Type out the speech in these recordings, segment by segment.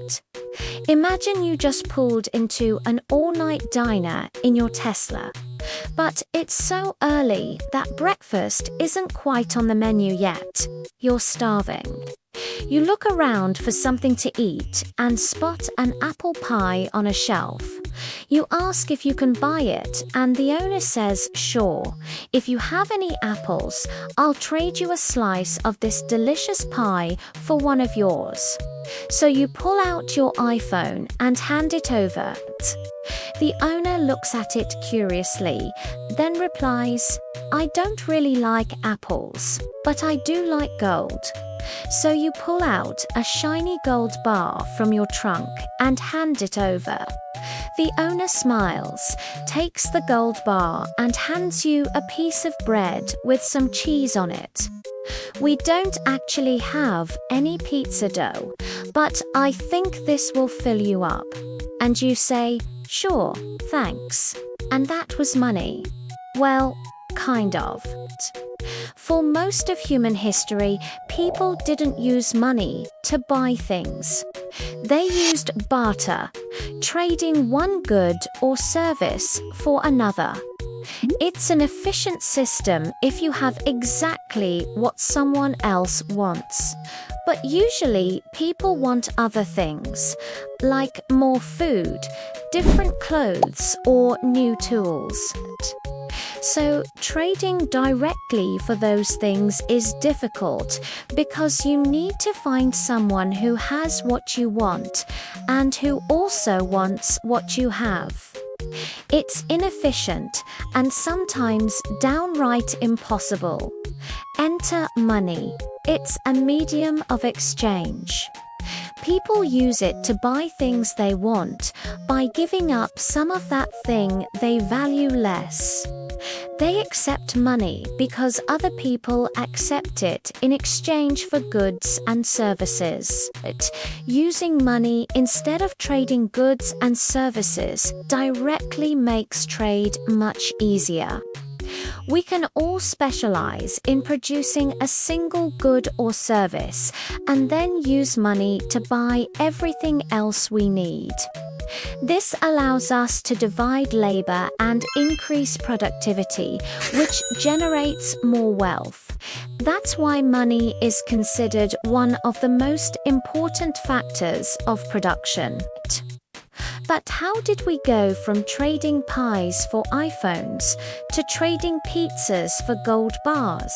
it. Imagine you just pulled into an all-night diner in your Tesla. But it's so early that breakfast isn't quite on the menu yet. You're starving. You look around for something to eat and spot an apple pie on a shelf. You ask if you can buy it, and the owner says, "Sure. If you have any apples, I'll trade you a slice of this delicious pie for one of yours." So you pull out your iPhone and hand it over. The owner looks at it curiously, then replies, "I don't really like apples, but I do like gold." So you pull out a shiny gold bar from your trunk and hand it over. The owner smiles, takes the gold bar and hands you a piece of bread with some cheese on it. "We don't actually have any pizza dough, but I think this will fill you up." And you say, "Sure, thanks." And that was money. Well, kind of. For most of human history, people didn't use money to buy things. They used barter, trading one good or service for another. It's an efficient system if you have exactly what someone else wants. But usually people want other things, like more food, different clothes, or new tools. So trading directly for those things is difficult because you need to find someone who has what you want and who also wants what you have. It's inefficient and sometimes downright impossible. Enter money. It's a medium of exchange. People use it to buy things they want by giving up some of that thing they value less. They accept money because other people accept it in exchange for goods and services. Using money instead of trading goods and services directly makes trade much easier. We can all specialize in producing a single good or service and then use money to buy everything else we need. This allows us to divide labor and increase productivity, which generates more wealth. That's why money is considered one of the most important factors of production. But how did we go from trading pies for iPhones to trading pizzas for gold bars?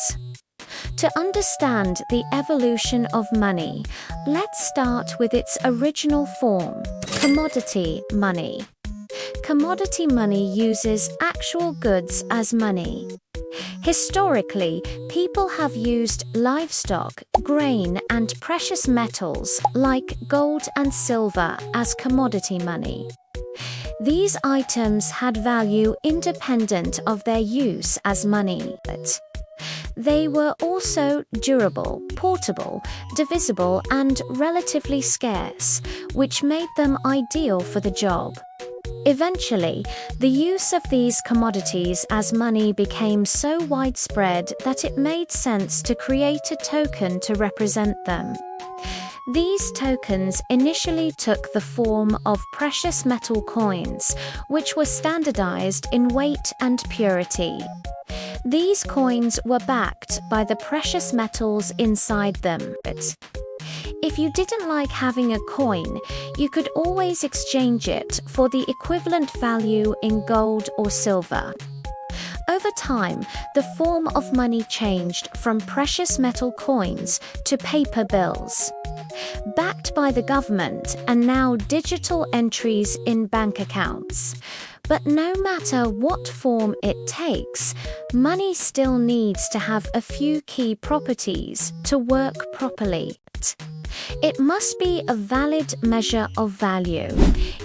To understand the evolution of money, let's start with its original form, commodity money. Commodity money uses actual goods as money. Historically, people have used livestock, grain, and precious metals like gold and silver as commodity money. These items had value independent of their use as money. They were also durable, portable, divisible, and relatively scarce, which made them ideal for the job. Eventually, the use of these commodities as money became so widespread that it made sense to create a token to represent them. These tokens initially took the form of precious metal coins, which were standardized in weight and purity. These coins were backed by the precious metals inside them. If you didn't like having a coin, you could always exchange it for the equivalent value in gold or silver. Over time, the form of money changed from precious metal coins to paper bills, backed by the government, and now digital entries in bank accounts. But no matter what form it takes, money still needs to have a few key properties to work properly. It must be a valid measure of value.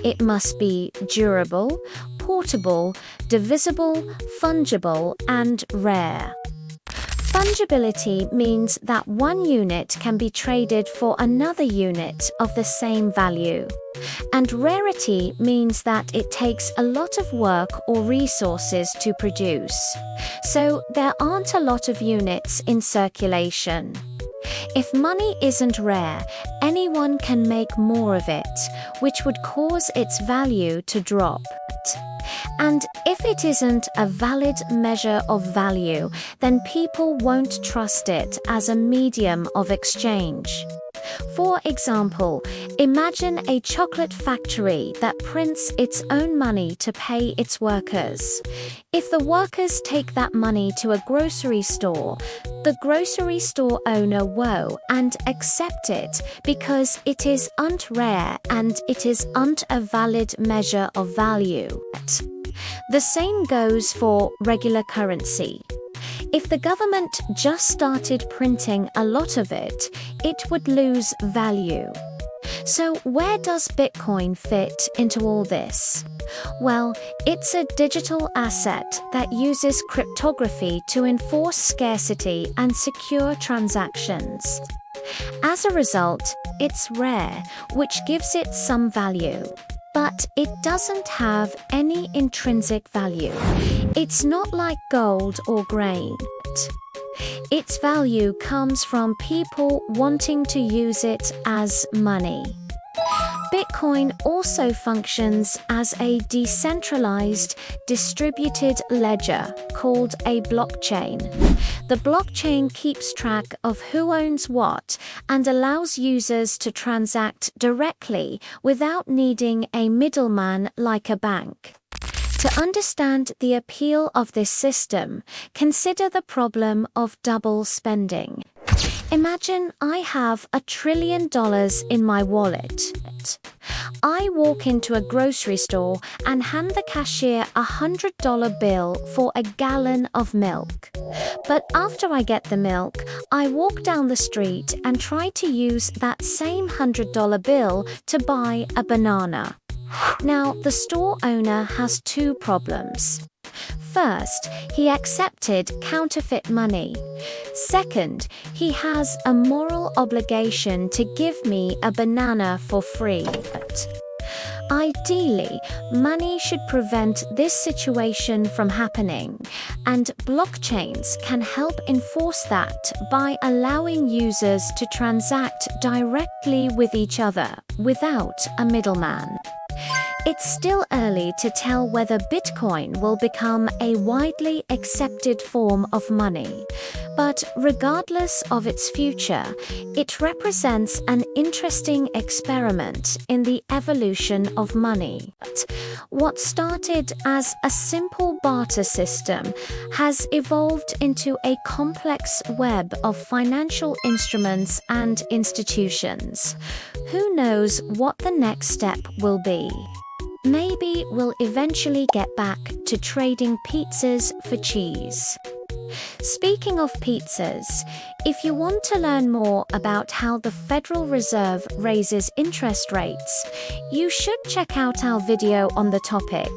It must be durable, portable, divisible, fungible, and rare. Fungibility means that one unit can be traded for another unit of the same value. And rarity means that it takes a lot of work or resources to produce. So there aren't a lot of units in circulation. If money isn't rare, anyone can make more of it, which would cause its value to drop. And if it isn't a valid measure of value, then people won't trust it as a medium of exchange. For example, imagine a chocolate factory that prints its own money to pay its workers. If the workers take that money to a grocery store, the grocery store owner will and accept it because it isn't rare and it isn't a valid measure of value. The same goes for regular currency. If the government just started printing a lot of it, it would lose value. So where does Bitcoin fit into all this? Well, it's a digital asset that uses cryptography to enforce scarcity and secure transactions. As a result, it's rare, which gives it some value. But it doesn't have any intrinsic value. It's not like gold or grain. Its value comes from people wanting to use it as money. Bitcoin also functions as a decentralized, distributed ledger called a blockchain. The blockchain keeps track of who owns what and allows users to transact directly without needing a middleman like a bank. To understand the appeal of this system, consider the problem of double spending. Imagine I have $1 trillion in my wallet. I walk into a grocery store and hand the cashier a $100 bill for a gallon of milk. But after I get the milk, I walk down the street and try to use that same $100 bill to buy a banana. Now, the store owner has two problems. First, he accepted counterfeit money. Second, he has a moral obligation to give me a banana for free. Ideally, money should prevent this situation from happening, and blockchains can help enforce that by allowing users to transact directly with each other without a middleman. It's still early to tell whether Bitcoin will become a widely accepted form of money, but regardless of its future, it represents an interesting experiment in the evolution of money. What started as a simple barter system has evolved into a complex web of financial instruments and institutions. Who knows what the next step will be? Maybe we'll eventually get back to trading pizzas for cheese. Speaking of pizzas, if you want to learn more about how the Federal Reserve raises interest rates, you should check out our video on the topic.